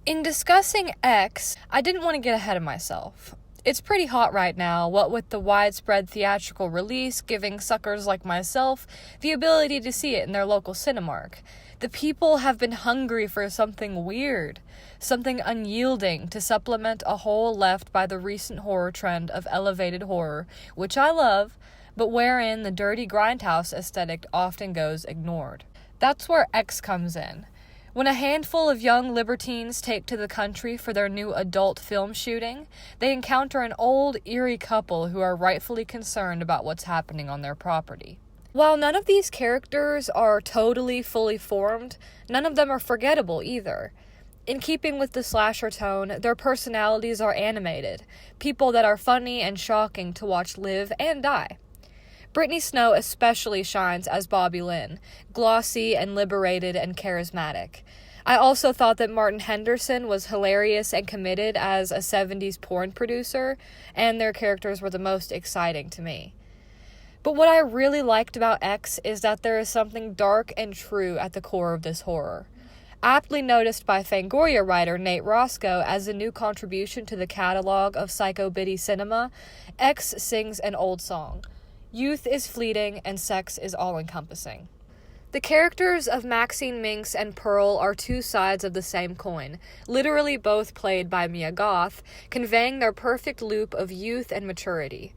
In discussing X, I didn't want to get ahead of myself. It's pretty hot right now, what with the widespread theatrical release giving suckers like myself the ability to see it in their local Cinemark. The people have been hungry for something weird, something unyielding to supplement a hole left by the recent horror trend of elevated horror, which I love, but wherein the dirty grindhouse aesthetic often goes ignored. That's where X comes in. When a handful of young libertines take to the country for their new adult film shooting, they encounter an old, eerie couple who are rightfully concerned about what's happening on their property. While none of these characters are totally fully formed, none of them are forgettable either. In keeping with the slasher tone, their personalities are animated, people that are funny and shocking to watch live and die. Brittany Snow especially shines as Bobby Lynn, glossy and liberated and charismatic. I also thought that Martin Henderson was hilarious and committed as a 70s porn producer, and their characters were the most exciting to me. But what I really liked about X is that there is something dark and true at the core of this horror. Aptly noticed by Fangoria writer Nate Roscoe as a new contribution to the catalog of psycho-biddy cinema, X sings an old song. Youth is fleeting and sex is all-encompassing. The characters of Maxine Minx and Pearl are two sides of the same coin, literally both played by Mia Goth, conveying their perfect loop of youth and maturity.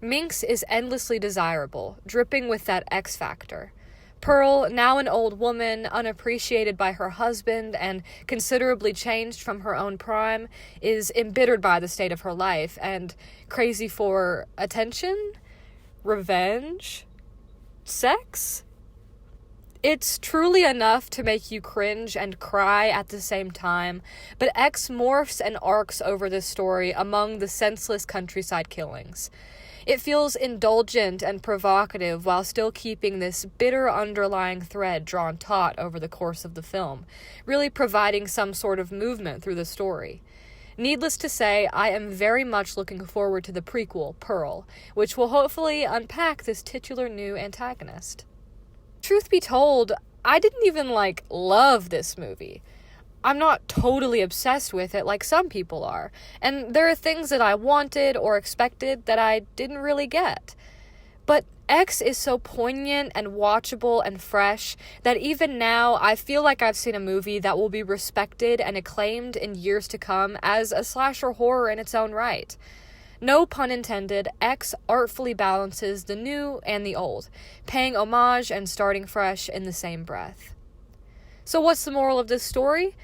Minx is endlessly desirable, dripping with that X factor. Pearl, now an old woman, unappreciated by her husband and considerably changed from her own prime, is embittered by the state of her life and crazy for attention? Revenge? Sex? It's truly enough to make you cringe and cry at the same time, but X morphs and arcs over this story among the senseless countryside killings. It feels indulgent and provocative while still keeping this bitter underlying thread drawn taut over the course of the film, really providing some sort of movement through the story. Needless to say, I am very much looking forward to the prequel, Pearl, which will hopefully unpack this titular new antagonist. Truth be told, I didn't even, love this movie. I'm not totally obsessed with it like some people are, and there are things that I wanted or expected that I didn't really get. But X is so poignant and watchable and fresh that even now I feel like I've seen a movie that will be respected and acclaimed in years to come as a slasher horror in its own right. No pun intended, X artfully balances the new and the old, paying homage and starting fresh in the same breath. So what's the moral of this story?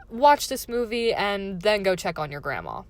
Watch this movie and then go check on your grandma.